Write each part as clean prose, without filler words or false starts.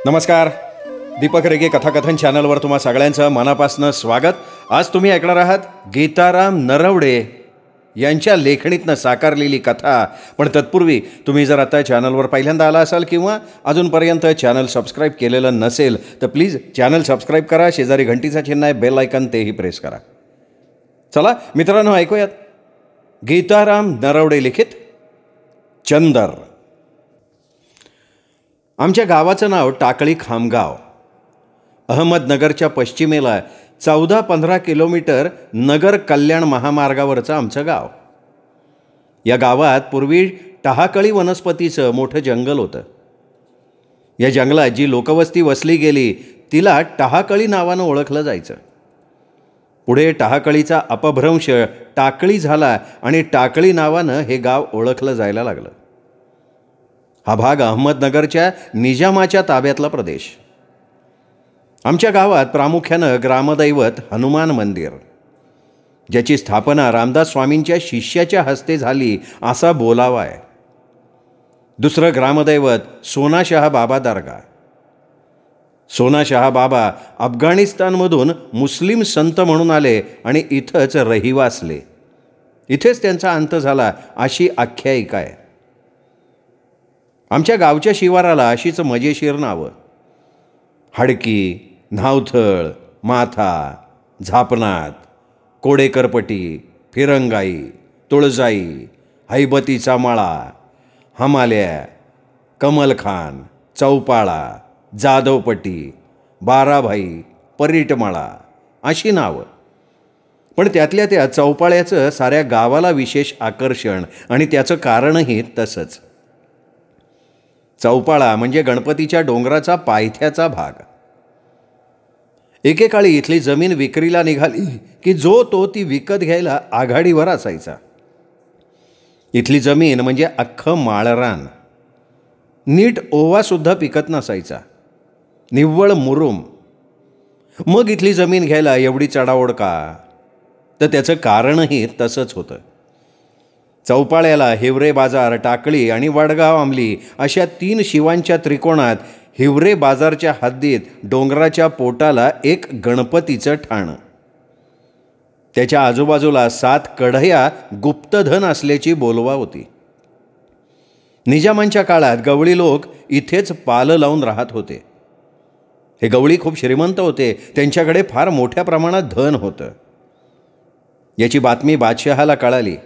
नमस्कार. दीपक रेगे कथाकथन चॅनलवर तुम्हा सगळ्यांचं मनापासून स्वागत. आज तुम्ही ऐकणार आहात गीताराम नरवडे यांच्या लेखणीतनं साकारलेली कथा. पण तत्पूर्वी तुम्ही जर आता चॅनलवर पहिल्यांदा आला असाल किंवा अजूनपर्यंत चॅनल सबस्क्राईब केलेलं नसेल तर प्लीज चॅनल सबस्क्राईब करा. शेजारी घंटीचा चिन्ह आहे, बेल आयकन, तेही प्रेस करा. चला मित्रांनो, ऐकूयात गीताराम नरवडे लिखित चंदर. आमच्या गावाचं नाव टाकळी खामगाव. अहमदनगरच्या पश्चिमेला 14-15 किलोमीटर नगर कल्याण महामार्गावरचं आमचं गाव. या गावात पूर्वी टहाकळी वनस्पतीचं मोठं जंगल होतं. या जंगलात जी लोकवस्ती वसली गेली तिला टहाकळी नावानं ओळखलं जायचं. पुढे टहाकळीचा अपभ्रंश टाकळी झाला आणि टाकळी नावानं हे गाव ओळखलं जायला लागलं. हा भाग अहमदनगरच्या निजामाच्या ताब्यातला प्रदेश. आमच्या गावात प्रामुख्यानं ग्रामदैवत हनुमान मंदिर, ज्याची स्थापना रामदास स्वामींच्या शिष्याच्या हस्ते झाली असा बोलावा आहे. दुसरं ग्रामदैवत सोनाशहा बाबा दर्गा. सोनाशहा बाबा अफगाणिस्तानमधून मुस्लिम संत म्हणून आले आणि इथंच रहिवासले. इथेच त्यांचा अंत झाला अशी आख्यायिका आहे. आमच्या गावच्या शिवाराला अशीच मजेशीर नावं: हडकी, न्हावथळ, माथा, झापनात, कोडेकरपटी, फिरंगाई, तुळजाई, हैबतीचा मळा, हमाल्या, कमलखान, चौपाळा, जाधवपटी, बाराभाई, परीटमळा अशी नावं. पण त्यातल्या त्या चौपाळ्याचं साऱ्या गावाला विशेष आकर्षण आणि त्याचं कारणही तसंच. चौपाळा म्हणजे गणपतीच्या डोंगराचा पायथ्याचा भाग. एकेकाळी इथली जमीन विक्रीला निघाली की जो तो ती विकत घ्यायला आघाडीवर असायचा. इथली जमीन म्हणजे अख्खं माळरान. नीट ओवासुद्धा पिकत नसायचा, निव्वळ मुरुम. मग इथली जमीन घ्यायला एवढी चढाओढ का? तर त्याचं कारणही तसंच होतं. चौपाळ्याला हिवरे बाजार, टाकळी आणि वडगाव अंमली अशा 3 शिवांच्या त्रिकोणात हिवरे बाजारच्या हद्दीत डोंगराच्या पोटाला एक गणपतीचं ठाणं. त्याच्या आजूबाजूला 7 कढया गुप्तधन असल्याची बोलवा होती. निजामांच्या काळात गवळी लोक इथेच पालं लावून राहत होते. हे गवळी खूप श्रीमंत होते. त्यांच्याकडे फार मोठ्या प्रमाणात धन होतं. याची बातमी बादशहाला कळाली.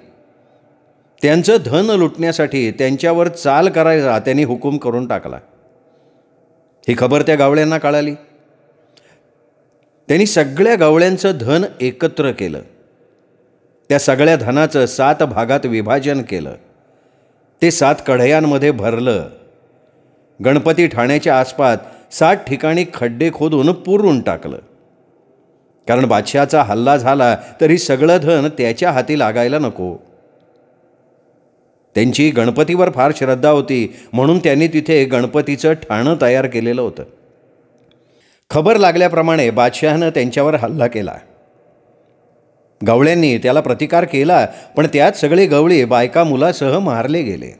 त्यांचं धन लुटण्यासाठी त्यांच्यावर चाल करायचा त्यांनी हुकूम करून टाकला. ही खबर त्या गवळ्यांना कळाली. त्यांनी सगळ्या गवळ्यांचं धन एकत्र केलं. त्या सगळ्या धनाचं 7 भागात विभाजन केलं. ते 7 कढयांमध्ये भरलं. गणपती ठाण्याच्या आसपास 7 ठिकाणी खड्डे खोदून पुरून टाकलं. कारण बादशहाचा हल्ला झाला तरी सगळं धन त्याच्या हाती लागायला नको. त्यांची गणपतीवर फार श्रद्धा होती म्हणून त्यांनी तिथे गणपतीचं ठाणं तयार केलेलं होतं. खबर लागल्याप्रमाणे बादशहानं त्यांच्यावर हल्ला केला. गवळ्यांनी त्याला प्रतिकार केला, पण त्यात सगळे गवळी बायका मुलासह मारले गेले.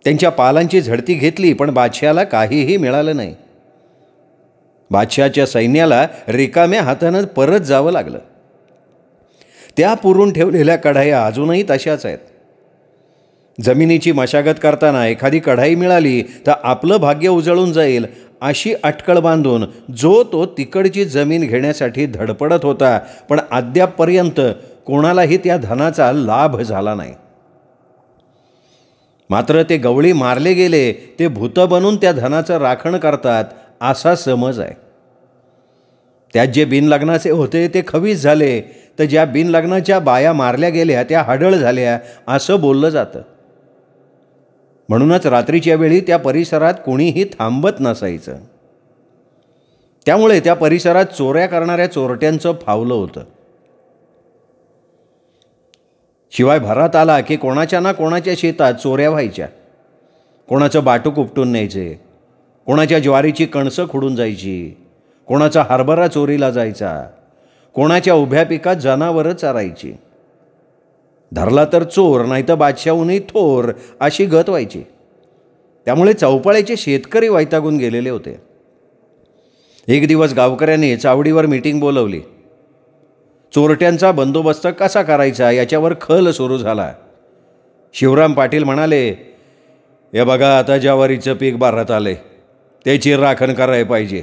त्यांच्या पालांची झडती घेतली, पण बादशहाला काहीही मिळालं नाही. बादशहाच्या सैन्याला रिकाम्या हातानं परत जावं लागलं. त्या पुरून ठेवलेल्या कढया अजूनही तशाच आहेत. जमिनीची मशागत करताना एखादी कढाई मिळाली तर आपलं भाग्य उजळून जाईल अशी अटकळ बांधून जो तो तिकडची जमीन घेण्यासाठी धडपडत होता. पण अद्यापपर्यंत कोणालाही त्या धनाचा लाभ झाला नाही. मात्र ते गवळी मारले गेले ते भूत बनून त्या धनाचं राखण करतात असा समज आहे. त्यात जे बिनलग्नाचे होते ते खवीस झाले, तर ज्या बिनलग्नाच्या बाया मारल्या गेल्या त्या हाडळ झाल्या असं बोललं जातं. म्हणूनच रात्रीच्या वेळी त्या परिसरात कोणीही थांबत नसायचं. त्यामुळे त्या परिसरात चोऱ्या करणाऱ्या चोरट्यांचं फावलं होतं. शिवाय भरात आला की कोणाच्या ना कोणाच्या शेतात चोऱ्या व्हायच्या. कोणाचं बाटूक उपटून न्यायचे, कोणाच्या ज्वारीची कणसं खुडून जायची, कोणाचा हरभरा चोरीला जायचा, कोणाच्या उभ्या पिकात जनावरं चरायची. धरला तर चोर, नाही तर बादशाहूनही थोर अशी गत व्हायची. त्यामुळे चौपाळ्याचे शेतकरी वैतागून गेलेले होते. एक दिवस गावकऱ्यांनी चावडीवर मीटिंग बोलवली. चोरट्यांचा बंदोबस्त कसा करायचा याच्यावर खल सुरू झाला. शिवराम पाटील म्हणाले, हे बघा, आता ज्वारीचं पीक बारात आले, त्याची राखण करायला पाहिजे.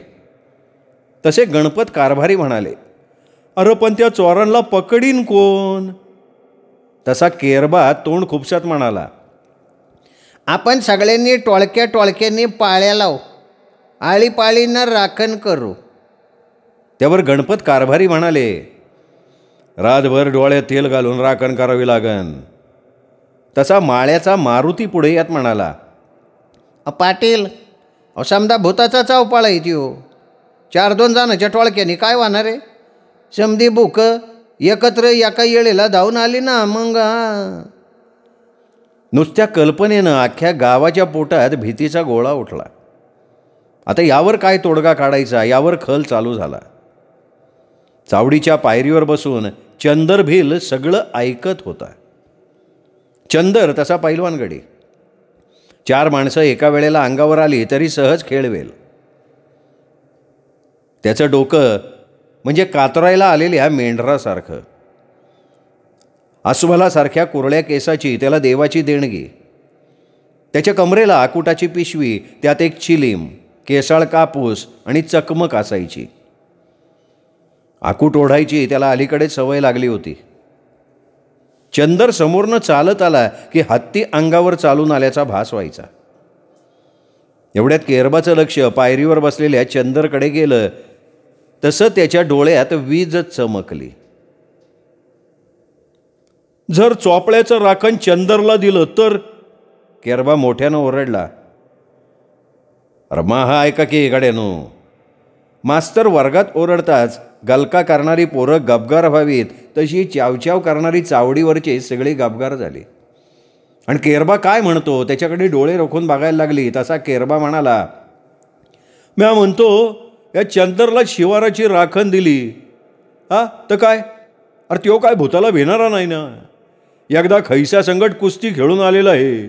तसे गणपत कारभारी म्हणाले, अरे पण त्या चोरांना पकडीन कोण? तसा केरबा तोंड खुपसात म्हणाला, आपण सगळ्यांनी टोळक्यांनी पाळ्या लावू, आळीपाळीनं राखण करू. त्यावर गणपत कारभारी म्हणाले, रातभर डोळ्यात तेल घालून राखण करावी लागन. तसा माळ्याचा मारुती पुढे यात म्हणाला, पाटील, समजा भूताचा चौपाळा येते हो, 4-2 जणांच्या टोळक्याने काय होणार आहे? समधी बुक एकत्र एका येळेला धावून आली ना, मग नुसत्या कल्पनेनं अख्ख्या गावाच्या पोटात भीतीचा गोळा उठला. आता यावर काय तोडगा काढायचा यावर खल चालू झाला. चावडीच्या पायरीवर बसून चंदर भिल सगळं ऐकत होता. चंदर तसा पैलवानगडी. 4 माणसं एका वेळेला अंगावर आली तरी सहज खेळवेल. त्याचं डोकं म्हणजे कातरायला आलेल्या मेंढरासारखं. अस्वलासारख्या कुरळ्या केसाची त्याला देवाची देणगी. त्याच्या कमरेला आकुटाची पिशवी, त्यात एक चिलीम, केसाळ कापूस आणि चकमक असायची. आकूट ओढायची त्याला अलीकडे सवय लागली होती. चंदर समोरनं चालत आला की हत्ती अंगावर चालून आल्याचा भास व्हायचा. एवढ्यात केरबाचं लक्ष पायरीवर बसलेल्या चंदरकडे गेलं. तसं त्याच्या डोळ्यात वीज चमकली. जर चोपड्याचं राखण चंदरला दिलं तर? केरबा मोठ्यानं ओरडला. रमा हा ऐका की गाड्यानो. मास्तर वर्गात ओरडताच गलका करणारी पोरं गबगार व्हावीत तशी चावचाव करणारी चावडीवरचे सगळे गबगार झाले. आणि केरबा काय म्हणतो त्याच्याकडे डोळे रोखून बघायला लागली. तसा केरबा म्हणाला, म्या म्हणतो या चंदरला शिवाराची राखण दिली हा तर काय? अरे त्यो काय भूताला भेणारा नाही ना. एकदा खैसा संकट कुस्ती खेळून आलेला आहे,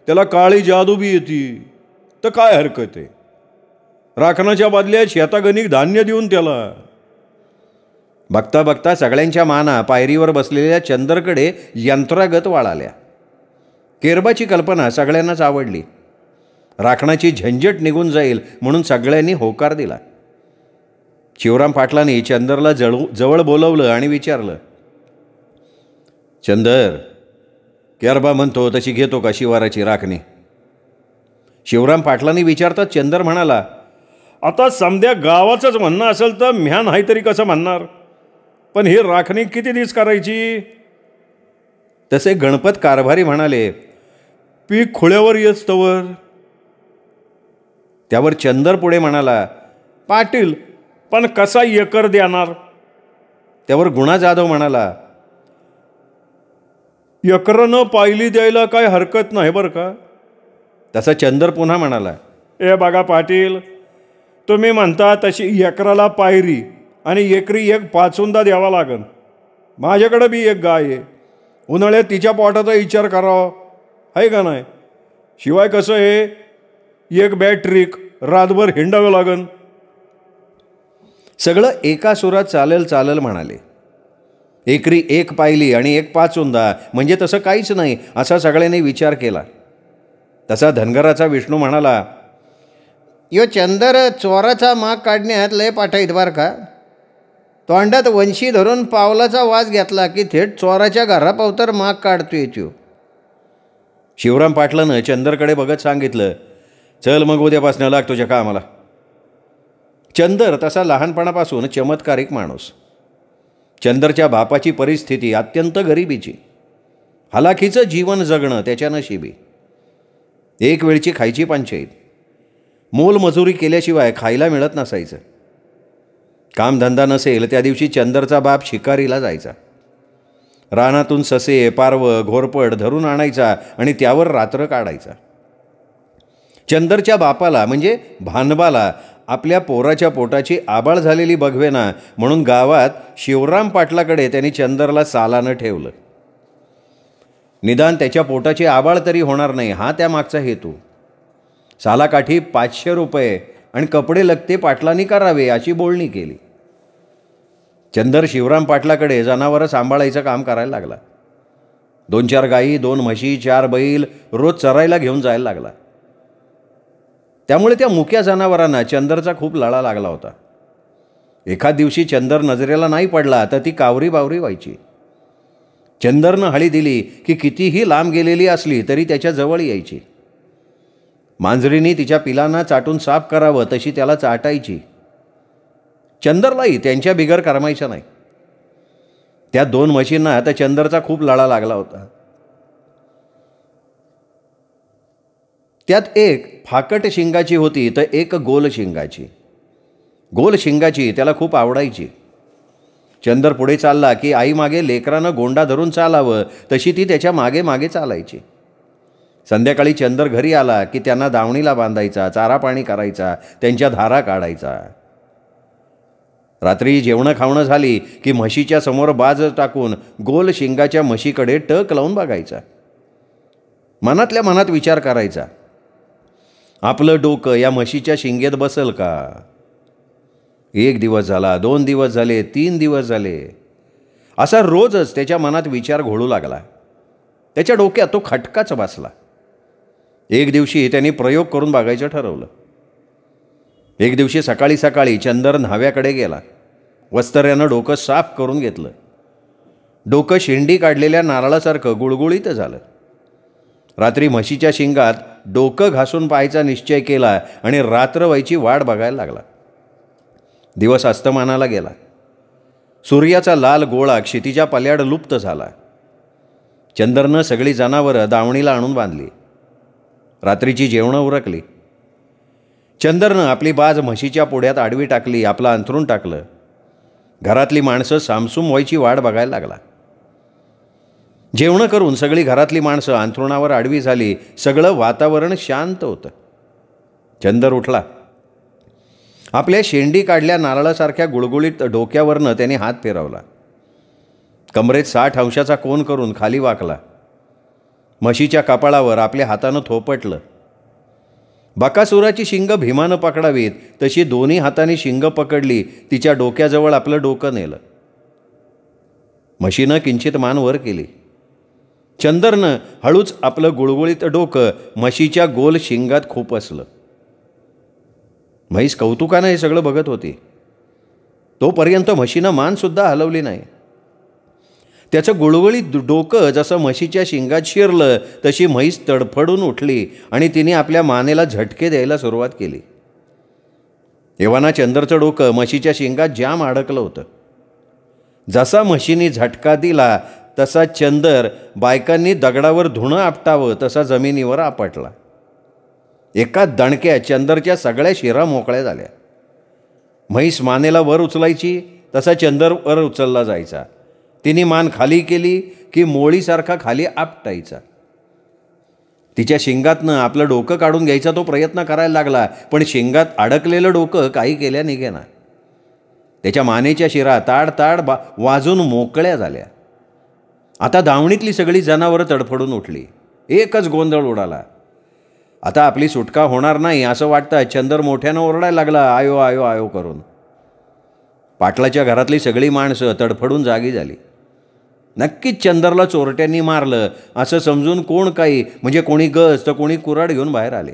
त्याला काळी जादू बी येते, तर काय हरकत आहे? राखणाच्या बदल्यात शेतागणिक धान्य देऊन त्याला. बघता बघता सगळ्यांच्या माना पायरीवर बसलेल्या चंदरकडे यंत्रागत वाळाल्या. केरबाची कल्पना सगळ्यांनाच आवडली. राखणाची झंझट निघून जाईल म्हणून सगळ्यांनी होकार दिला. शिवराम पाटलांनी चंदरला जवळ बोलवलं आणि विचारलं, चंदर, केरबा म्हणतो तशी घेतो का शिवाराची राखणी? शिवराम पाटलांनी विचारतात चंदर म्हणाला, आता समध्या गावाचंच म्हणणं असेल तर म्या नाही तरी कसं म्हणणार, पण ही राखणी किती दिवस करायची? तसे गणपत कारभारी म्हणाले, पीक खुळ्यावर येस्तवर. त्यावर चंदर पुढे म्हणाला, पाटील पण कसा एकर देणार? त्यावर गुणा जाधव म्हणाला, एकरानं पायली द्यायला काय हरकत नाही बरं का. तसा चंदर पुन्हा म्हणाला, ए बघा पाटील, तुम्ही म्हणता तशी एकराला पायरी आणि एकरी एक पाचुंदा द्यावा लागन. माझ्याकडं बी एक गाय आहे, उन्हाळ्यात तिच्या पोटाचा विचार करावा आहे का नाही? शिवाय कसं आहे, एक बॅटरीक रातभर हिंडावं लागन. सगळं एका सुरात चालेल म्हणाले. एकरी एक पायली आणि एक पाचुंदा म्हणजे तसं काहीच नाही असा सगळ्यांनी विचार केला. तसा धनगराचा विष्णू म्हणाला, यो चंदर चोराचा माग काढण्यात लय पाठाईत बरं का. तोंडात वंशी धरून पावलाचा वास घेतला की थेट चोराच्या घरापावतर माग काढतोय त्यो. शिवराम पाटलानं चंदरकडे बघत सांगितलं, चल मग उद्यापासून लाग तुझ्या कामाला. चंदर तसा लहानपणापासून चमत्कारिक माणूस. चंदरच्या बापाची परिस्थिती अत्यंत गरिबीची. हलाखीचं जीवन जगणं त्याच्या नशिबी. एक वेळची खायची पंचायत. मोलमजुरी केल्याशिवाय खायला मिळत नसायचं. कामधंदा नसेल त्या दिवशी चंदरचा बाप शिकारीला जायचा. रानातून ससे, पारवं, घोरपड धरून आणायचा आणि त्यावर रात्र काढायचा. चंदरच्या बापाला म्हणजे भानबाला आपल्या पोराच्या पोटाची आबाळ झालेली बघवेना म्हणून गावात शिवराम पाटलाकडे त्यांनी चंदरला सालानं ठेवलं. निदान त्याच्या पोटाची आबाळ तरी होणार नाही हा त्यामागचा हेतू. सालाकाठी 500 रुपये आणि कपडे लत्ते पाटलांनी करावे अशी बोलणी केली. चंदर शिवराम पाटलाकडे जनावरं सांभाळायचं काम करायला लागला. 2-4 गायी, 2 म्हशी, 4 बैल रोज चरायला घेऊन जायला लागला. त्यामुळे त्या मुक्या जनावरांना चंदरचा खूप लळा लागला होता. एखाद दिवशी चंदर नजरेला नाही पडला तर ती कावरी बावरी व्हायची. चंदरनं हळी दिली की कितीही लांब गेलेली असली तरी त्याच्या जवळ यायची. मांजरीनी तिच्या पिलांना चाटून साफ करावं तशी त्याला चाटायची. चंदरलाही त्यांच्या बिगर करमायचं नाही. त्या 2 म्हशींना आता चंदरचा खूप लळा लागला होता. त्यात एक फाकट शिंगाची होती तर एक गोल शिंगाची. गोल शिंगाची त्याला खूप आवडायची. चंदर पुढे चालला की आई मागे लेकरानं गोंडा धरून चालावं तशी ती त्याच्या मागे मागे चालायची. संध्याकाळी चंदर घरी आला की त्यांना दावणीला बांधायचा, चारा पाणी करायचा, त्यांच्या धारा काढायचा. रात्री जेवणं खावणं झाली की म्हशीच्या समोर बाज टाकून गोल शिंगाच्या म्हशीकडे टक लावून बघायचा. मनातल्या मनात विचार करायचा, आपलं डोकं या म्हशीच्या शिंगेत बसेल का? 1 दिवस झाला, 2 दिवस झाले, 3 दिवस झाले. असा रोजच त्याच्या मनात विचार घोळू लागला. त्याच्या डोक्यात तो खटकाच बसला. एक दिवशी त्यांनी प्रयोग करून बघायचं ठरवलं. एक दिवशी सकाळी सकाळी चंदर न्हाव्याकडे गेला. वस्त्र्यानं डोकं साफ करून घेतलं. डोकं शेंडी काढलेल्या नारळासारखं गुळगुळीत झालं. रात्री म्हशीच्या शिंगात डोकं घासून पाहायचा निश्चय केला आणि रात्र व्हायची वाट बघायला लागला. दिवस अस्तमानाला गेला. सूर्याचा लाल गोळा क्षितिजा पल्याड लुप्त झाला. चंदरनं सगळी जनावरं दावणीला आणून बांधली. रात्रीची जेवणं उरकली. चंदरनं आपली बाज म्हशीच्या पोढ्यात आडवी टाकली, आपलं अंथरूण टाकलं. घरातली माणसं सामसूम व्हायची वाट बघायला लागला. जेवणं करून सगळी घरातली माणसं अंथरुणावर आडवी झाली. सगळं वातावरण शांत होतं. चंदर उठला. आपल्या शेंडी काढल्या नारळासारख्या गुळगुळीत डोक्यावरनं त्याने हात फिरवला. कमरेत 60 अंशाचा कोन करून खाली वाकला. म्हशीच्या कपाळावर आपल्या हातानं थोपटलं. बकासुराची शिंग भीमानं पकडावीत तशी दोन्ही हातांनी शिंग पकडली. तिच्या डोक्याजवळ आपलं डोकं नेलं. म्हशीनं किंचित मान वर केली. चंदरनं हळूच आपलं गुळगुळीत डोकं म्हशीच्या गोल शिंगात खुपसलं. म्हैस कौतुकानं हे सगळं बघत होती. तोपर्यंत म्हशीनं मानसुद्धा हलवली नाही. त्याचं गुळगुळीत डोकं जसं म्हशीच्या शिंगात शिरलं तशी म्हैस तडफडून उठली आणि तिने आपल्या मानेला झटके द्यायला सुरुवात केली. एव्हाना चंदरचं डोकं म्हशीच्या शिंगात जाम अडकलं होतं. जसा म्हशीने झटका दिला तसा चंदर बायकांनी दगडावर धुणं आपटावं तसा जमिनीवर आपटला. एका दणक्यात चंदरच्या सगळ्या शिरा मोकळ्या झाल्या. म्हैस मानेला वर उचलायची तसा चंदर वर उचलला जायचा. तिने मान खाली केली की मोळीसारखा खाली आपटायचा. तिच्या शिंगातनं आपलं डोकं काढून घ्यायचा तो प्रयत्न करायला लागला, पण शिंगात अडकलेलं डोकं काही केल्या निघेना. त्याच्या मानेच्या शिरा ताड ताड वाजून मोकळ्या झाल्या. आता दावणीतली सगळी जनावरं तडफडून उठली. एकच गोंधळ उडाला. आता आपली सुटका होणार नाही असं वाटतं चंदर मोठ्यानं ओरडायला लागला, आयो आयो आयो करून. पाटलाच्या घरातली सगळी माणसं तडफडून जागी झाली. नक्कीच चंदरला चोरट्यांनी मारलं असं समजून कोण काही म्हणजे कोणी गज तर कोणी कुऱ्हाड घेऊन बाहेर आले.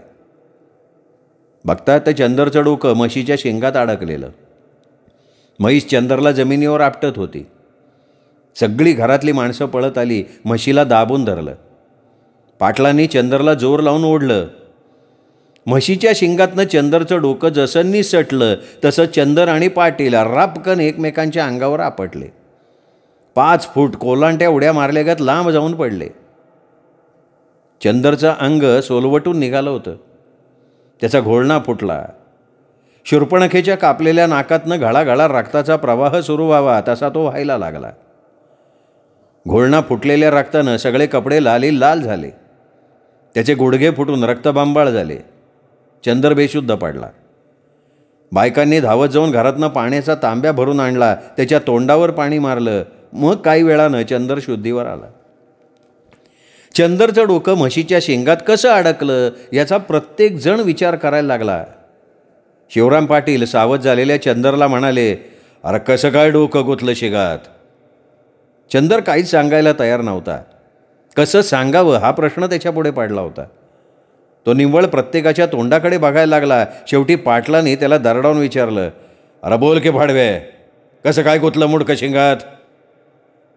बघतात तर चंदरचं डोकं म्हशीच्या शिंगात अडकलेलं. म्हैस चंदरला जमिनीवर आपटत होती. सगळी घरातली माणसं पळत आली. म्हशीला दाबून धरलं. पाटलांनी चंदरला जोर लावून ओढलं. म्हशीच्या शिंगातनं चंदरचं डोकं जसं निसटलं तसं चंदर आणि पाटील रापकन एकमेकांच्या अंगावर आपटले. 5 फूट कोलांट्या उड्या मारल्यागत लांब जाऊन पडले. चंदरचं अंग सोलवटून निघालं होतं. त्याचा घोळणा फुटला. शूर्पणखेच्या कापलेल्या नाकातनं घळाघळा रक्ताचा प्रवाह सुरू व्हावा तसा तो व्हायला लागला. घोळणा फुटलेल्या रक्तानं सगळे कपडे लाली लाल झाले. त्याचे गुडघे फुटून रक्तबांबाळ झाले. चंदर बेशुद्ध पडला. बायकांनी धावत जाऊन घरातनं पाण्याचा तांब्या भरून आणला. त्याच्या तोंडावर पाणी मारलं. मग काही वेळानं चंदर शुद्धीवर आला. चंदरचं डोकं म्हशीच्या शेंगात कसं अडकलं याचा प्रत्येक जण विचार करायला लागला. शिवराम पाटील सावध झालेल्या चंदरला म्हणाले, अरे कसं काय डोकं गुंतलं शेंगात? चंदर काहीच सांगायला तयार नव्हता. कसं सांगावं हा प्रश्न त्याच्यापुढे पडला होता. तो निव्वळ प्रत्येकाच्या तोंडाकडे बघायला लागला. शेवटी पाटलाने त्याला दरडावून विचारलं, अरे बोल की भाडवे, कसं काय गुंतलं मुडकं शेंगात?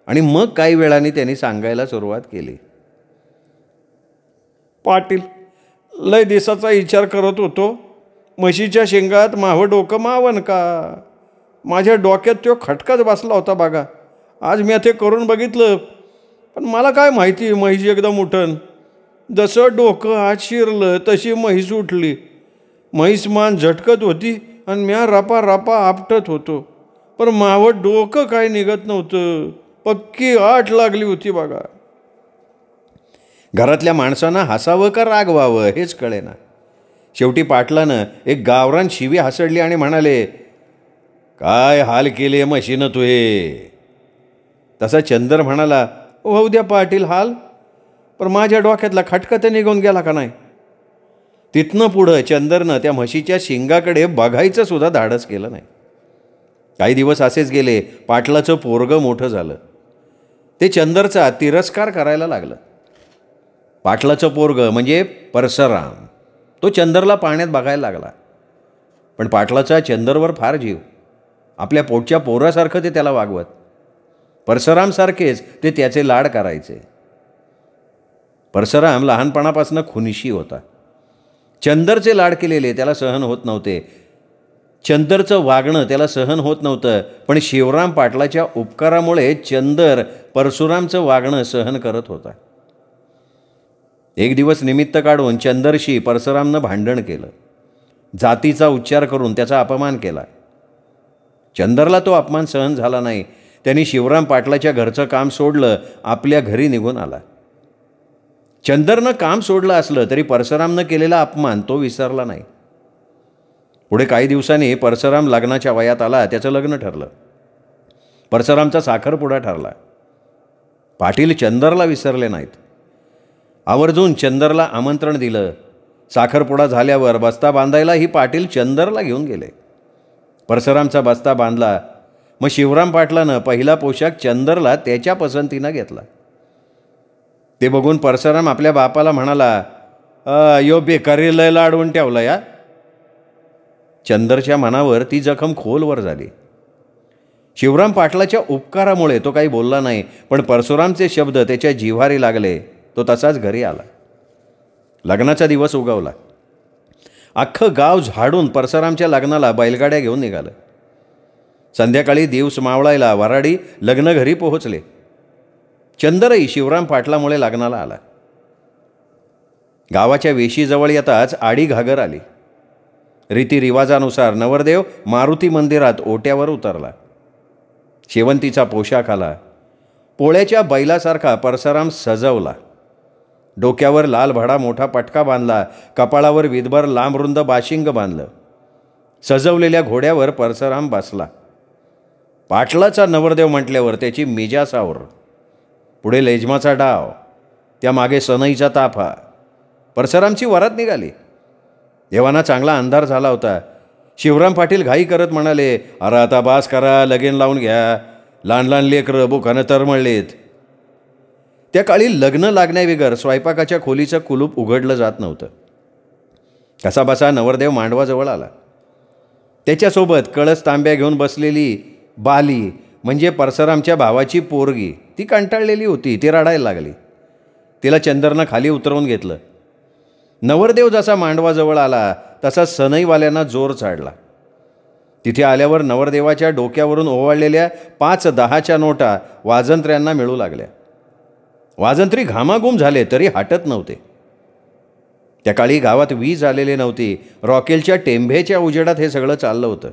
आणि मग काही वेळाने त्यांनी सांगायला सुरुवात केली. पाटील, लय दिवसाचा विचार करत होतो. म्हशीच्या शेंगात मावं डोकं मावन का? माझ्या डोक्यात तो खटकाच बसला होता बघा. आज मी ते करून बघितलं, पण मला काय माहिती म्हैस एकदम उठन. जसं डोकं आत शिरलं तशी म्हैस उठली. म्हैस मान झटकत होती आणि म्या रपा रपा आपटत होतो, पण मावं डोकं काय निघत नव्हतं. पक्की आठ लागली होती बघा. घरातल्या माणसांना हसावं का रागवावं हेच कळेना. शेवटी पाटलानं एक गावरान शिवी हसडली आणि म्हणाले, काय हाल केले म्हशीनं तू हे? तसा चंदर म्हणाला, होऊ द्या पाटील हाल, पण माझ्या डोक्यातला खटका तर निघून गेला का नाही? तिथनं पुढं चंदरनं त्या म्हशीच्या शिंगाकडे बघायचं सुद्धा धाडस केलं नाही. काही दिवस असेच गेले. पाटलाचं पोरगं मोठं झालं. ते चंदरचा तिरस्कार करायला लागलं. पाटलाचं पोरगं म्हणजे परसराम, तो चंदरला पाण्यात बघायला लागला. पण पाटलाचा चंदरवर फार जीव. आपल्या पोटच्या पोरासारखं ते त्याला वागवत. परसरामसारखेच ते त्याचे लाड करायचे. परसराम लहानपणापासून खुनीशी होता. चंदरचे लाड केलेले त्याला सहन होत नव्हते. चंदरचं वागणं त्याला सहन होत नव्हतं. पण शिवराम पाटलाच्या उपकारामुळे चंदर परशुरामचं वागणं सहन करत होता. एक दिवस निमित्त काढून चंदरशी परशुरामनं भांडण केलं. जातीचा उच्चार करून त्याचा अपमान केला. चंदरला तो अपमान सहन झाला नाही. त्यांनी शिवराम पाटलाच्या घरचं काम सोडलं, आपल्या घरी निघून आला. चंदरनं काम सोडलं असलं तरी परशुरामनं केलेला अपमान तो विसरला नाही. पुढे काही दिवसांनी परशुराम लग्नाच्या वयात आला. त्याचं लग्न ठरलं. परशुरामचा साखरपुडा ठरला. पाटील चंदरला विसरले नाहीत. आवर्जून चंदरला आमंत्रण दिलं. साखरपुडा झाल्यावर बस्ता बांधायलाही पाटील चंदरला घेऊन गेले. परशुरामचा बस्ता बांधला. मग शिवराम पाटलानं पहिला पोशाख चंदरला त्याच्या पसंतीनं घेतला. ते बघून परशुराम आपल्या बापाला म्हणाला, यो बेकारी लय लाडवून ठेवला या. चंदरच्या मनावर ती जखम खोलवर झाली. शिवराम पाटलाच्या उपकारामुळे तो काही बोलला नाही, पण परशुरामचे शब्द त्याच्या जिव्हारी लागले. तो तसाच घरी आला. लग्नाचा दिवस उगवला. अख्खं गाव झाडून परशुरामच्या लग्नाला बैलगाड्या घेऊन निघालं. संध्याकाळी दिवस मावळायला वराडी लग्न घरी पोहोचले. चंदरही शिवराम पाटलामुळे लग्नाला आला. गावाच्या वेशीजवळ येताच आडी घागर आली. रीतिरिवाजानुसार नवरदेव मारुती मंदिरात ओट्यावर उतरला. शेवंतीचा पोशाख आला. पोळ्याच्या बैलासारखा परशुराम सजवला. डोक्यावर लाल भडा मोठा पटका बांधला. कपाळावर विधभर लांबरुंद बाशिंग बांधलं. सजवलेल्या घोड्यावर परशुराम बसला. पाटलाचा नवरदेव म्हटल्यावर त्याची मिजा सावर. पुढे लेजमाचा डाव, त्यामागे सनईचा ताफा. परशुरामची वरात निघाली. देवाना चांगला अंधार झाला होता. शिवराम पाटील घाई करत म्हणाले, अरे आता बास करा, लगीन लावून घ्या. लहान लहान लेकरं बुकानं तरमळलेत. त्या काळी लग्न लागण्याविगर स्वयंपाकाच्या खोलीचं कुलूप उघडलं जात नव्हतं. कसाबसा नवरदेव मांडवाजवळ आला. त्याच्यासोबत कळस तांब्या घेऊन बसलेली बाली म्हणजे परशुरामच्या भावाची पोरगी. ती कंटाळलेली होती. ती रडायला लागली. तिला चंदरनं खाली उतरवून घेतलं. नवरदेव जसा मांडवाजवळ आला तसा सनईवाल्यांना जोर चढला. तिथे आल्यावर नवरदेवाच्या डोक्यावरून ओवाळलेल्या 5-10च्या नोटा वाजंत्र्यांना मिळू लागल्या. वाजंत्री घामाघूम झाले तरी हटत नव्हते. त्या काळी गावात वीज आलेली नव्हती. रॉकेलच्या टेंभेच्या उजेडात हे सगळं चाललं होतं.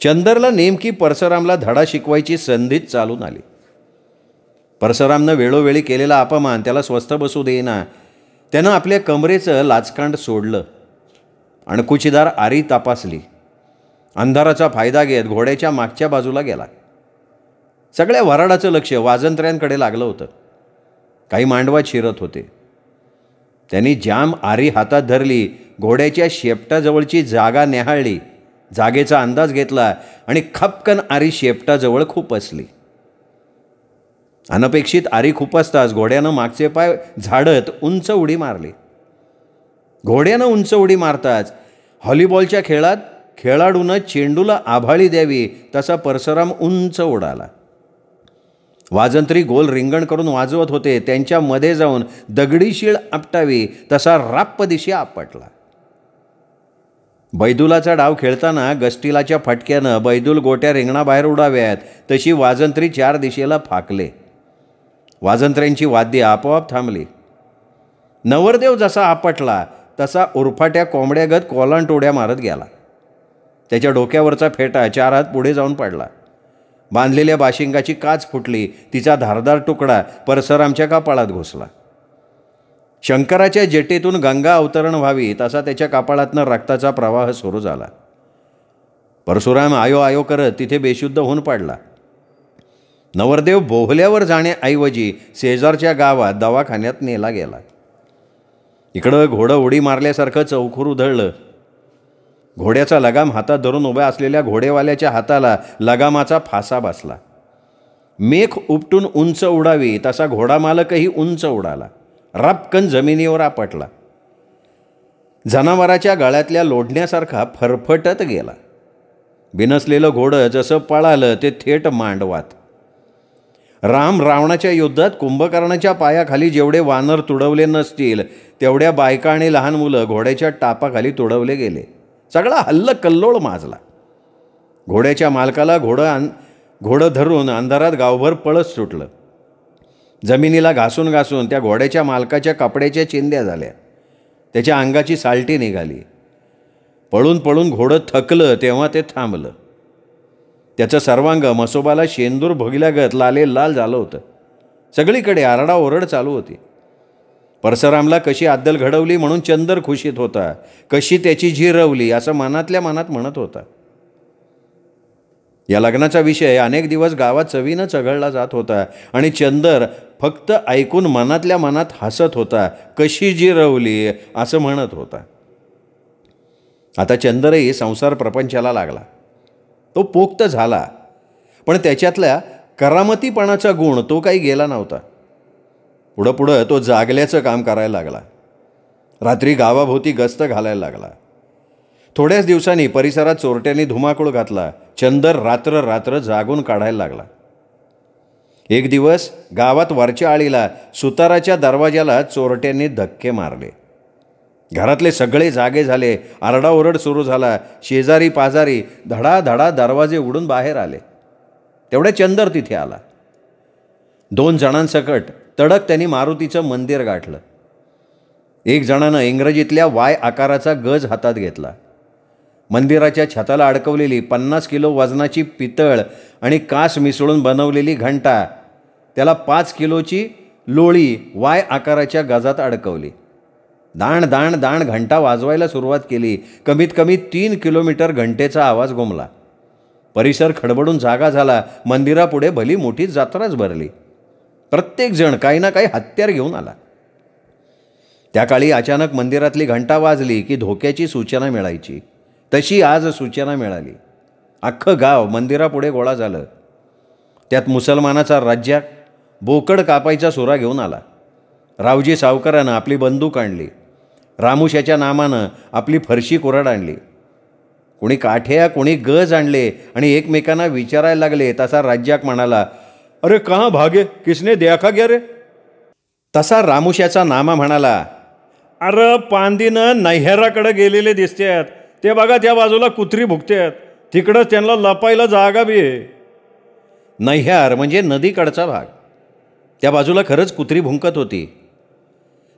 चंदरला नेमकी परशुरामला धडा शिकवायची संधीच चालून आली. परशुरामनं वेळोवेळी केलेला अपमान त्याला स्वस्थ बसू देईना. त्यानं आपल्या कमरेचं लाचकांड सोडलं. अणकुचीदार आरी तपासली. अंधाराचा फायदा घेत घोड्याच्या मागच्या बाजूला गेला. सगळ्या वराडाचं लक्ष वाजंत्र्यांकडे लागलं होतं. काही मांडवात शिरत होते. त्यांनी जाम आरी हातात धरली, घोड्याच्या शेपटाजवळची जागा न्याहाळली, जागेचा अंदाज घेतला आणि खपकन आरी शेपटाजवळ खुपसली. अनपेक्षित आरी खुपसताच घोड्यानं मागचे पाय झाडत उंच उडी मारली. घोड्यानं उंच उडी मारताच व्हॉलीबॉलच्या खेळात खेळाडूनं चेंडूला आभाळी द्यावी तसा परशुराम उंच उडाला. वाजंत्री गोल रिंगण करून वाजवत होते, त्यांच्या मध्ये जाऊन दगडी शीळ आपटावी तसा राप्प दिशी आपटला. बैदुलाचा डाव खेळताना गस्टिलाच्या फटक्यानं बैदूल गोट्या रिंगणाबाहेर उडाव्यात तशी वाजंत्री 4 दिशेला फाकले. वाजंत्र्यांची वाद्ये आपोआप थांबली. नवरदेव जसा आपटला तसा उरफाट्या कोंबड्यागत कोलांटोड्या मारत गेला. त्याच्या डोक्यावरचा फेटा 4 हात पुढे जाऊन पडला. बांधलेल्या बाशिंगाची काच फुटली, तिचा धारदार तुकडा परशुरामच्या कपाळात घुसला. शंकराच्या जटेतून गंगा अवतरण व्हावी तसा त्याच्या कपाळातनं रक्ताचा प्रवाह सुरू झाला. परशुराम आयो आयो करत तिथे बेशुद्ध होऊन पडला. नवरदेव बोहल्यावर जाण्याऐवजी शेजारच्या गावात दवाखान्यात नेला गेला. इकडं घोडं उडी मारल्यासारखं चौखूर उधळलं. घोड्याचा लगाम हातात धरून उभ्या असलेल्या घोडेवाल्याच्या हाताला लगामाचा फासा बसला. मेख उपटून उंच उडावी तसा घोडा मालकही उंच उडाला, रपकन जमिनीवर आपटला. जनावराच्या गळ्यातल्या लोढण्यासारखा फरफटत गेला. बिनसलेलं घोडं जसं पळालं ते थेट मांडवात. राम रावणाच्या युद्धात कुंभकर्णाच्या पायाखाली जेवढे वानर तुडवले नसतील तेवढ्या बायका आणि लहान मुलं घोड्याच्या टापाखाली तुडवले गेले. सगळा हल्ल कल्लोळ माजला. घोड्याच्या मालकाला घोडं धरून अंधारात गावभर पळत सुटलं. जमिनीला घासून घासून त्या घोड्याच्या मालकाच्या कपड्याच्या चिंध्या झाल्या. त्याच्या अंगाची सालटी निघाली. पळून पळून घोडं थकलं तेव्हा ते थांबलं. त्याचं सर्वांग मसोबाला शेंदूर भोगल्यागत लाल झालं होतं. सगळीकडे आरडाओरड चालू होती. परशुरामला कशी अद्दल घडवली म्हणून चंदर खुशीत होता, कशी त्याची झिरवली असं मनातल्या मनात म्हणत होता. या लग्नाचा विषय अनेक दिवस गावात चवीनं चघळला जात होता आणि चंदर फक्त ऐकून मनातल्या मनात हसत होता, कशी झिरवली असं म्हणत होता. आता चंदरही संसार प्रपंचाला लागला. तो पोक्त झाला, पण त्याच्यातल्या करामतीपणाचा गुण तो काही गेला नव्हता. पुढं तो जागल्याचं काम करायला लागला. रात्री गावाभोवती गस्त घालायला लागला. थोड्याच दिवसांनी परिसरात चोरट्यांनी धुमाकूळ घातला. चंदर रात्र जागून काढायला लागला. एक दिवस गावात वरच्या आळीला सुताराच्या दरवाजाला चोरट्यांनी धक्के मारले. घरातले सगळे जागे झाले. आरडाओरड सुरू झाला. शेजारी पाजारी धडाधडा दरवाजे उडून बाहेर आले. तेवढ्या चंदर तिथे आला. 2 जणांसकट तडक त्यांनी मारुतीचं मंदिर गाठलं. एक जणानं इंग्रजीतल्या वाय आकाराचा गज हातात घेतला. मंदिराच्या छताला अडकवलेली 50 किलो वजनाची पितळ आणि कास मिसळून बनवलेली घंटा, त्याला 5 किलोची लोळी वाय आकाराच्या गजात अडकवली. दाण दाण दाण घंटा वाजवायला सुरुवात केली. कमीत कमी 3 किलोमीटर घंटेचा आवाज घुमला. परिसर खडबडून जागा झाला. मंदिरापुढे भली मोठी जत्राच भरली. प्रत्येकजण काही ना काही हत्यार घेऊन आला. त्या काळी अचानक मंदिरातली घंटा वाजली की धोक्याची सूचना मिळायची. तशी आज सूचना मिळाली. अख्खं गाव मंदिरापुढे गोळा झालं. त्यात मुसलमानाचा राज्याक बोकड कापायचा सुरा घेऊन आला. रावजी सावकारानं आपली बंदूक आणली. रामुशाच्या नामानं आपली फरशी कुऱ्हाड आणली. कोणी काठ्या कोणी गज आणले आणि एकमेकांना विचारायला लागले. तसा राज्याक म्हणाला, अरे कहाँ भागे, किसने देखा गया रे? तसा रामुशाचा नामा म्हणाला, अरे पांदीनं नैहराकडे गेलेले दिसतात, ते बघा त्या बाजूला कुत्री भुकतात, तिकडंच त्यांना लपायला जागा बी आहे. नैहार म्हणजे नदीकडचा भाग. त्या बाजूला खरंच कुत्री भुंकत होती.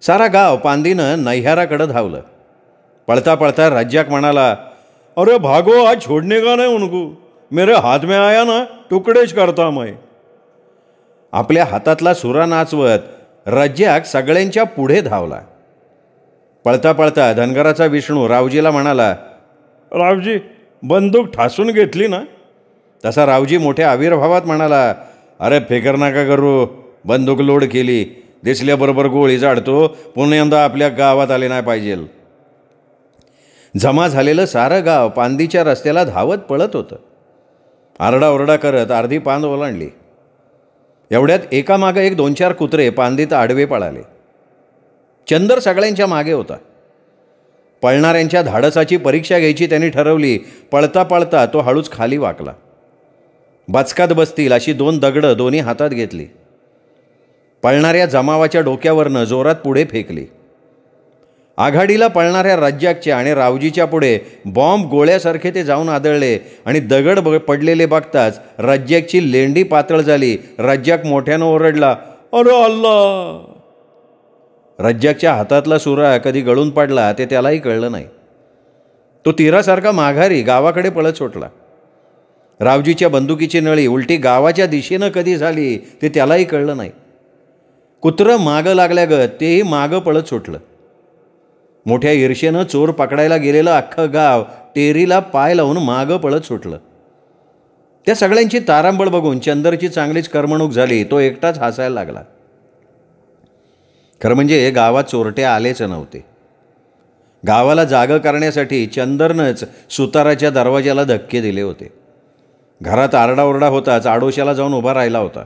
सारा गाव पांदीनं नैहाराकडं धावलं. पळता पळता राज्याक म्हणाला, अरे भागो, आज छोडने का नाही उनको, मेरे हाथ में आया ना तुकडेच करता मैं. आपल्या हातातला सुरा नाचवत राज्याक सगळ्यांच्या पुढे धावला. पळता पळता धनगराचा विष्णू रावजीला म्हणाला, रावजी बंदूक ठासून घेतली ना? तसा रावजी मोठ्या आविर्भावात म्हणाला, अरे फिकर नका करू, बंदूक लोड केली, दिसल्याबरोबर गोळी झाडतो, पुण्यांदा आपल्या गावात आले नाही पाहिजे. जमा झालेलं सारं गाव पांदीच्या रस्त्याला धावत पळत होतं. आरडाओरडा करत अर्धी पांद ओलांडली. एवढ्यात एकामागं एक 2-4 कुत्रे पांदीत आडवे पळाले. चंदर सगळ्यांच्या मागे होता. पळणाऱ्यांच्या धाडसाची परीक्षा घ्यायची त्यांनी ठरवली. पळता पळता तो हळूच खाली वाकला. बचकात बसतील अशी 2 दगडं दोन्ही हातात घेतली. पळणाऱ्या जमावाच्या डोक्यावरनं जोरात पुढे फेकली. आघाडीला पळणाऱ्या रज्जाकच्या आणि रावजीच्या पुढे बॉम्ब गोळ्यासारखे ते जाऊन आदळले आणि दगड पडलेले बघताच रज्जाकची लेंडी पातळ झाली. रज्जाक मोठ्यानं ओरडला, अरे अल्ला! रज्जाकच्या हातातला सुरा कधी गळून पडला ते त्यालाही कळलं नाही. तो तीरासारखा माघारी गावाकडे पळत सुटला. रावजीच्या बंदुकीची नळी उलटी गावाच्या दिशेनं कधी झाली ते त्यालाही कळलं नाही. कुत्रं मागं लागल्यागत तेही मागं पळत सुटलं. मोठ्या ईर्षेनं चोर पकडायला गेलेलं अख्खं गाव टेरीला पाय लावून मागं पळत सुटलं. त्या सगळ्यांची तारांबळ बघून चंदरची चांगलीच करमणूक झाली. तो एकटाच हसायला लागला. खरं म्हणजे गावात चोरटे आलेच नव्हते. गावाला जागं करण्यासाठी चंदरनंच सुताराच्या दरवाजाला धक्के दिले होते. घरात आरडाओरडा होताच आडोशाला जाऊन उभा राहिला होता.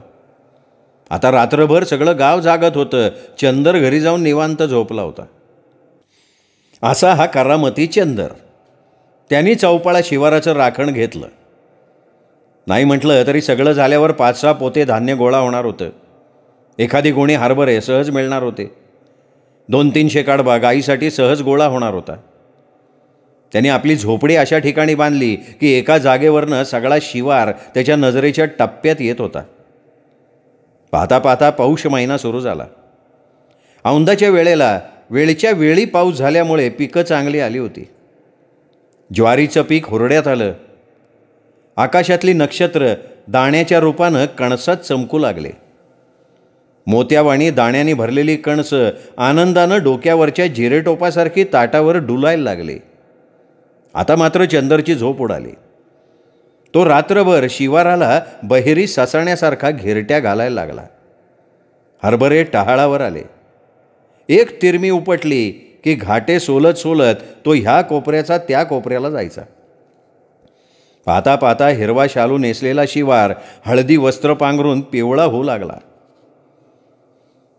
आता रात्रभर सगळं गाव जागत होतं. चंदर घरी जाऊन निवांत झोपला होता. असा हा करामती चंदर. त्यांनी चौपाळा शिवाराचं राखण घेतलं. नाही म्हटलं तरी सगळं झाल्यावर 5-6 पोते धान्य गोळा होणार होतं. एखादी गोणी हरभरे सहज मिळणार होते. 200-300 काडबा गाईसाठी सहज गोळा होणार होता. त्यांनी आपली झोपडी अशा ठिकाणी बांधली की एका जागेवरनं सगळा शिवार त्याच्या नजरेच्या टप्प्यात येत होता. पाहता पाहता पौष महिना सुरू झाला. औंदाच्या वेळेच्या वेळी पाऊस झाल्यामुळे पिकं चांगली आली होती. ज्वारीचं पीक हुरड्यात आलं. आकाशातली नक्षत्र दाण्याच्या रूपानं कणसात चमकू लागले. मोत्यावाणी दाण्याने भरलेली कणसं आनंदानं डोक्यावरच्या जिरेटोपासारखी ताटावर डुलायला लागले. आता मात्र चंदरची झोप उडाली. तो रात्रभर शिवाराला बहेरी ससाण्यासारखा घेरट्या घालायला लागला. हरभरे टहाळावर आले. एक तिरमी उपटली की घाटे सोलत सोलत तो ह्या कोपऱ्याचा त्या कोपऱ्याला जायचा. पाहता पाहता हिरवा शालू नेसलेला शिवार हळदी वस्त्र पांघरून पिवळा होऊ लागला.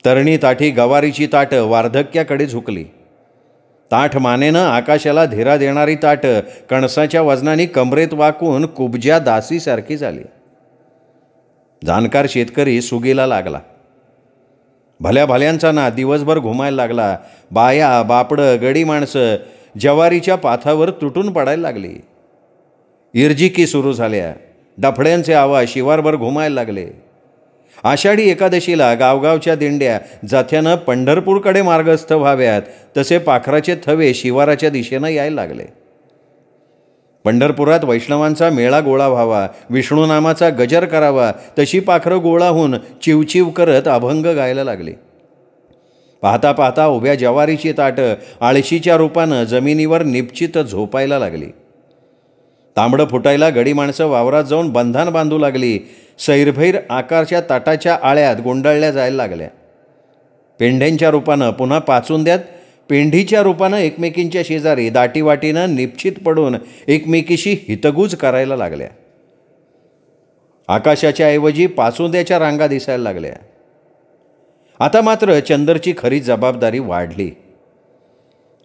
तरणी ताठी गवारीची ताटं वार्धक्याकडे झुकली. ताठ मानेनं आकाशाला धीरा देणारी ताटं कणसाच्या वजनाने कमरेत वाकून कुबज्या दासीसारखी झाली. जाणकार शेतकरी सुगीला लागला. भल्या भल्यांचा ना दिवसभर घुमायला लागला. बाया बापडं गडी माणसं ज्वारीच्या पाथावर तुटून पडायला लागली. इर्जिकी सुरू झाल्या. डफड्यांचे आवाज शिवारभर घुमायला लागले. आषाढी एकादशीला गावगावच्या दिंड्या जाथ्यानं पंढरपूरकडे मार्गस्थ व्हाव्यात तसे पाखराचे थवे शिवाराच्या दिशेनं यायला लागले. पंढरपुरात वैष्णवांचा मेळा गोळा व्हावा, विष्णू नामाचा गजर करावा तशी पाखरं गोळा होऊन चिवचिव करत अभंग गायला लागले. पाहता पाहता उभ्या ज्वारीची ताटं आळशीच्या रूपानं जमिनीवर निपचित झोपायला लागली. तांबडं फुटायला गडी माणसं वावरात जाऊन बंधन बांधू लागली. सैरभैर आकारच्या ताटाच्या आळ्यात गुंडाळल्या जायला लागल्या. पेंढ्यांच्या रूपानं पुन्हा पाचुंद्यात पेंढीच्या रूपानं एकमेकींच्या शेजारी दाटीवाटीनं निपचित पडून एकमेकीशी हितगुज करायला लागल्या. आकाशाच्या ऐवजी पाचुंद्याच्या रांगा दिसायला लागल्या. आता मात्र चंदरची खरी जबाबदारी वाढली.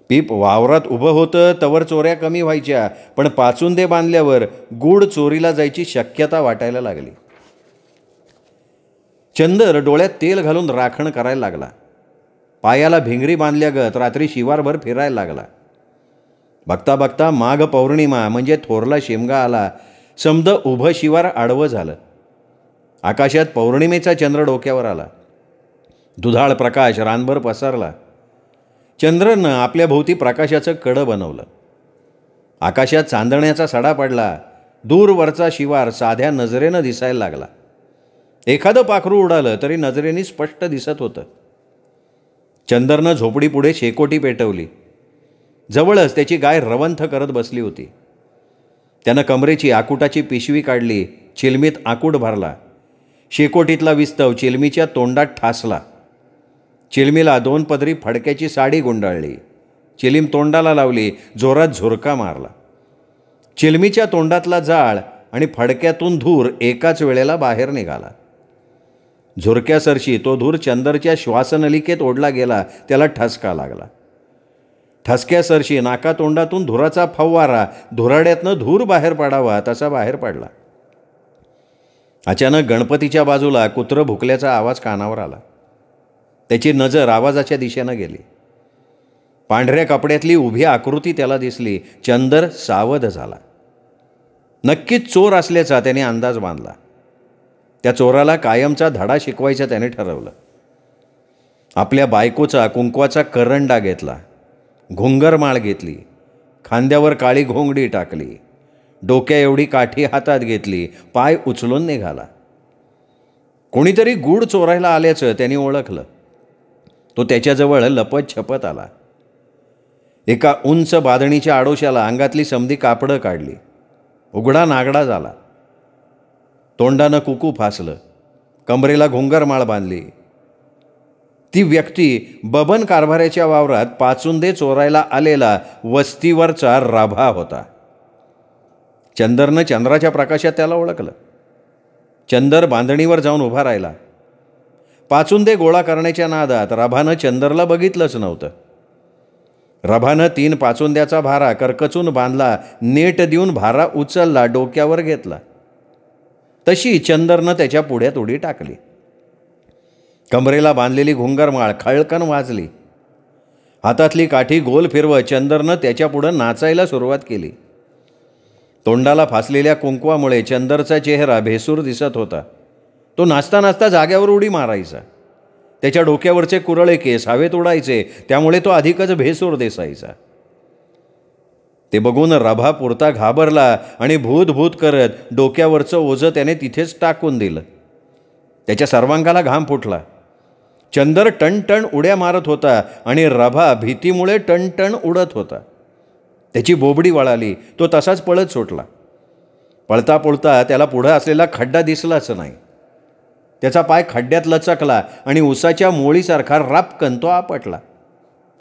पीप वावरात उभं होतं तवर चोऱ्या कमी व्हायच्या, पण पाचुंदे बांधल्यावर गूढ चोरीला जायची शक्यता वाटायला लागली. चंदर डोळ्यात तेल घालून राखण करायला लागला. पायाला भिंगरी बांधल्यागत रात्री शिवारभर फिरायला लागला. बघता बघता माघ पौर्णिमा म्हणजे थोरला शिमगा आला. समद उभं शिवार आडवं झालं. आकाशात पौर्णिमेचा चंद्र डोक्यावर आला. दुधाळ प्रकाश रानभर पसरला. चंद्रानं आपल्या भोवती प्रकाशाचं कडं बनवलं. आकाशात चांदण्याचा सडा पडला. दूरवरचा शिवार साध्या नजरेनं दिसायला लागला. एखादं पाखरू उडालं तरी नजरेने स्पष्ट दिसत होतं. चंदरनं झोपडीपुढे शेकोटी पेटवली. जवळच त्याची गाय रवंथ करत बसली होती. त्यानं कमरेची आकुटाची पिशवी काढली. चिलमीत आकूट भरला. शेकोटीतला विस्तव चिलमीच्या तोंडात ठासला. चिलमीला 2 पदरी फडक्याची साडी गुंडाळली. चिलीम तोंडाला लावली, जोरात झुरका मारला. चिलमीच्या तोंडातला जाळ आणि फडक्यातून धूर एकाच वेळेला बाहेर निघाला. झुरक्यासरशी तो धूर चंदरच्या श्वासनलिकेत ओढला गेला. त्याला ठसका लागला. ठसक्यासरशी नाकातोंडातून धुराचा फव्वारा धुराड्यातनं धूर बाहेर पडावा तसा बाहेर पडला. अचानक गणपतीच्या बाजूला कुत्रं भुकल्याचा आवाज कानावर आला. त्याची नजर आवाजाच्या दिशेनं गेली. पांढऱ्या कपड्यातली उभी आकृती त्याला दिसली. चंदर सावध झाला. नक्कीच चोर असल्याचा त्याने अंदाज बांधला. त्या चोराला कायमचा धडा शिकवायचा त्याने ठरवलं. आपल्या बायकोचा कुंकवाचा करंडा घेतला, घुंगरमाळ घेतली, खांद्यावर काळी घोंगडी टाकली, डोक्या एवढी काठी हातात घेतली, पाय उचलून निघाला. कोणीतरी गूढ चोरायला आल्याचं त्याने ओळखलं. तो त्याच्याजवळ लपत छपत आला. एका उंच बादणीच्या आडोशाला अंगातली समधी कापडं काढली. उघडा नागडा झाला. तोंडानं कुकू फासलं. कमरेला घुंगरमाळ बांधली. ती व्यक्ती बबन कारभाऱ्याच्या वावरात पाचुंदे चोरायला आलेला वस्तीवरचा राभा होता. चंदरनं चंद्राच्या प्रकाशात त्याला ओळखलं. चंदर बांधणीवर जाऊन उभा राहिला. पाचुंदे गोळा करण्याच्या नादात राभानं चंदरला बघितलंच नव्हतं. राभानं 3 पाचुंद्याचा भारा करकचून बांधला, नेट देऊन भारा उचलला, डोक्यावर घेतला. तशी चंदरनं त्याच्या पुढ्यात उडी टाकली. कमरेला बांधलेली घुंगरमाळ खळकन वाजली. हातातली काठी गोल फिरवत चंदरनं त्याच्या पुढं नाचायला सुरुवात केली. तोंडाला फासलेल्या कुंकवामुळे चंदरचा चेहरा भेसूर दिसत होता. तो नाचता नाचता जाग्यावर उडी मारायचा. त्याच्या डोक्यावरचे कुरळे केस हवेत उडायचे, त्यामुळे तो अधिकच भेसूर दिसायचा. ते बघून रभा पुरता घाबरला आणि भूत भूत करत डोक्यावरचं ओझं त्याने तिथेच टाकून दिलं. त्याच्या सर्वांगाला घाम फुटला. चंदर टणटण उड्या मारत होता आणि रभा भीतीमुळे टणटण उडत होता. त्याची बोबडी वळाली. तो तसाच पळत सुटला. पळता पळता त्याला पुढं असलेला खड्डा दिसलाच नाही. त्याचा पाय खड्ड्यात लचकला आणि उसाच्या मोळीसारखा रापकन तो आपटला.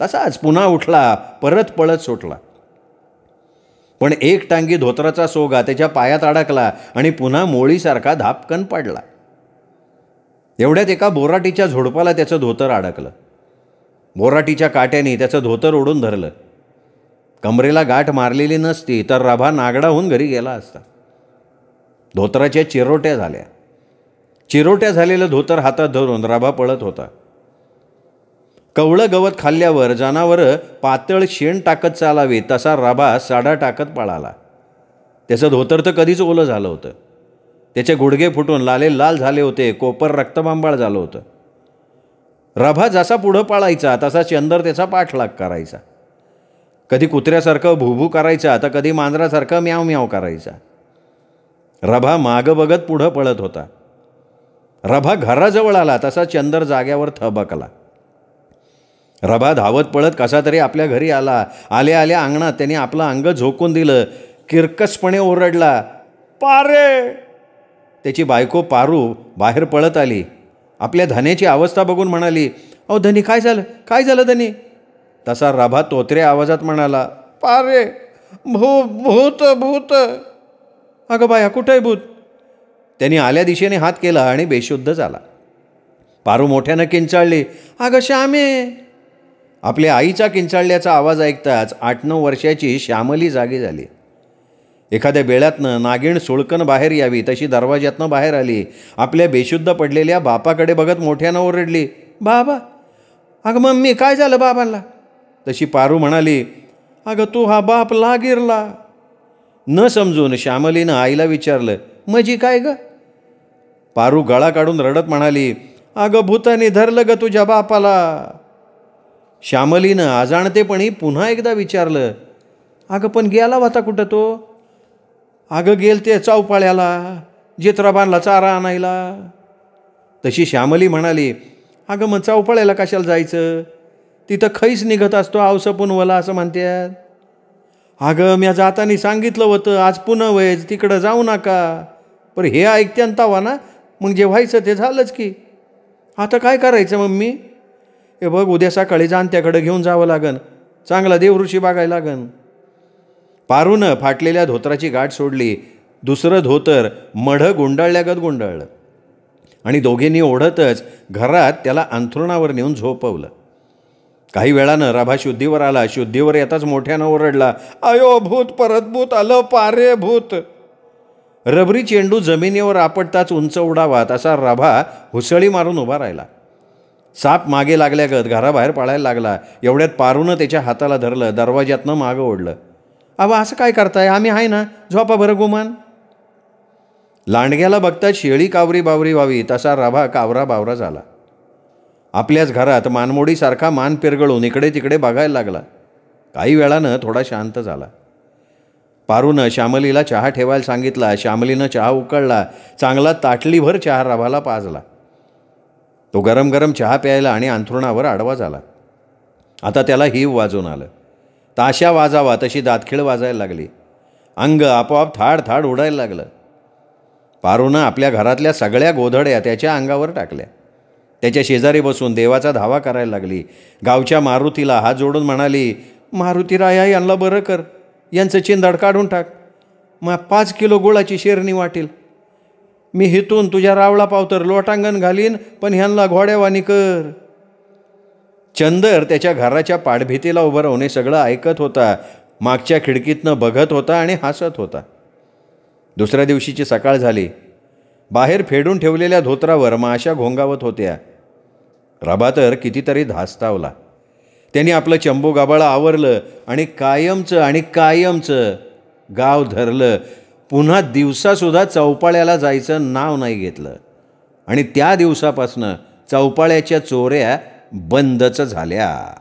तसाच पुन्हा उठला, परत पळत सुटला. पण एक टांगी धोतराचा सोगा त्याच्या पायात अडकला आणि पुन्हा मोळीसारखा धापकन पडला. एवढ्यात एका बोराटीच्या झुडपाला त्याचं धोतर अडकलं. बोराटीच्या काट्याने त्याचं धोतर ओढून धरलं. कमरेला गाठ मारलेली नसती तर रभा नागडाहून घरी गेला असता. धोतराच्या चिरोट्या झाल्या. चिरोट्या झालेलं धोतर हातात धरून रभा पळत होता. कवळं गवत खाल्ल्यावर जनावरं पातळ शेण टाकत चालावी तसा रभा साडा टाकत पळाला. त्याचं धोतर तर कधीच ओलं झालं होतं. त्याचे गुडघे फुटून लाले लाल झाले होते. कोपर रक्तबांबाळ झालं होतं. रभा जसा पुढं पळायचा तसा चंदर त्याचा पाठलाग करायचा. कधी कुत्र्यासारखं भूभू करायचा तर कधी मांजरासारखं म्याव म्याव करायचा. रभा मागं बघत पुढं पळत होता. रभा घराजवळ आला तसा चंदर जाग्यावर थबकला. रभा धावत पळत कसा तरी आपल्या घरी आला. आल्या आल्या अंगणात त्याने आपलं अंग झोकून दिलं. किरकसपणे ओरडला, पारे. त्याची बायको पारू बाहेर पळत आली. आपल्या धन्याची अवस्था बघून म्हणाली, अहो धनी, काय झालं, काय झालं धनी? तसा रभा तोत्र्या आवाजात म्हणाला, पारे, भूत भूत. अगं बाया, कुठं आहे भूत? त्यांनी आल्या दिशेने हात केला आणि बेशुद्ध झाला. पारू मोठ्यानं किंचाळली, अगं श्यामे. आपल्या आईचा किंचाळल्याचा आवाज ऐकताच 8-9 वर्षाची श्यामली जागी झाली. एखाद्या बेळ्यातनं नागिण सुळकन बाहेर यावी तशी दरवाज्यातनं बाहेर आली. आपल्या बेशुद्ध पडलेल्या बापाकडे बघत मोठ्यानं ओरडली, बाबा. अगं मम्मी, काय झालं बाबांना? तशी पारू म्हणाली, अगं तू हा बाप लागिरला. न समजून श्यामलीनं आईला विचारलं, मजी काय ग? पारू गळा काढून रडत म्हणाली, अगं भूताने धरलं ग तुझ्या बापाला. श्यामलीनं अजाणतेपणी पुन्हा एकदा विचारलं, अगं पण गेला होता कुठं तो? अगं गेलते चौपाळ्याला, जित्राबांना चारा आणायला. तशी श्यामली म्हणाली, अगं मग चौपाळ्याला कशाला जायचं? तिथं खैस निघत असतो आवसपून वला असं म्हणतात. अगं म्या जातानी सांगितलं होतं आज पुन्हा वयच तिकडं जाऊ नका. पर हे ऐकत्यान तवा ना, मग जे व्हायचं ते झालंच की. आता काय करायचं मम्मी? हे बघ उद्या सकाळी जाणत्याकडे घेऊन जावं लागन, चांगला देवऋषी बघायला लागन. पारूनं फाटलेल्या धोतराची गाठ सोडली. दुसरं धोतर मढं गुंडाळल्यागत गुंडाळलं आणि दोघींनी ओढतच घरात त्याला अंथरुणावर नेऊन झोपवलं. काही वेळानं राभा शुद्धीवर आला. शुद्धीवर येताच मोठ्यानं ओरडला, आयो भूत, परत भूत आलं, पारे भूत. रबरी चेंडू जमिनीवर आपटताच उंच उडावा तसा राभा हुसळी मारून उभा राहिला. साप मागे लागल्यागत घराबाहेर पळायला लागला. एवढ्यात पारूनं त्याच्या हाताला धरलं, दरवाज्यातनं मागं ओढलं. अबा असं काय करताय, आम्ही आहे ना, झोपा बरं गुमान. लांडग्याला बघता शेळी कावरी बावरी व्हावी तसा राभा कावरा बावरा झाला. आपल्याच घरात मानमोडीसारखा मान पिरगळून इकडे तिकडे बघायला लागला. काही वेळानं थोडा शांत झाला. पारूनं श्यामलीला चहा ठेवायला सांगितला. श्यामलीनं चहा उकळला. चांगला ताटलीभर चहा राभाला पाजला. तो गरम गरम चहा प्यायला आणि अंथरुणावर आडवा झाला. आता त्याला हिव वाजून आलं. ताशा वाजावा तशी दातखिळ वाजायला लागली. अंग आपोआप थाड थाड उडायला लागलं. पारूनं आपल्या घरातल्या सगळ्या गोधड्या त्याच्या अंगावर टाकल्या. त्याच्या शेजारी बसून देवाचा धावा करायला लागली. गावच्या मारुतीला हात जोडून म्हणाली, मारुतीराया यांना बरं कर, यांचं चिंधड काढून टाक, मग 5 किलो गुळाची शेरणी वाटेल. मी हिथून तुझ्या रावळा पावतर लोटांगण घालीन, पण ह्यांना घोड्यावानी कर. चंदर त्याच्या घराच्या पाठभीतीला उभं राहून हे सगळं ऐकत होता. मागच्या खिडकीतनं बघत होता आणि हसत होता. दुसऱ्या दिवशीची सकाळ झाली. बाहेर फेडून ठेवलेल्या धोत्रावर माशा घोंगावत होत्या. राभा तर कितीतरी धास्तावला. त्यांनी आपलं चंबू गाबाळं आवरलं आणि कायमचं गाव धरलं. पुन्हा दिवसासुद्धा चौपाळ्याला जायचं नाव नाही घेतलं. आणि त्या दिवसापासनं चौपाळ्याच्या चोऱ्या बंदच झाल्या.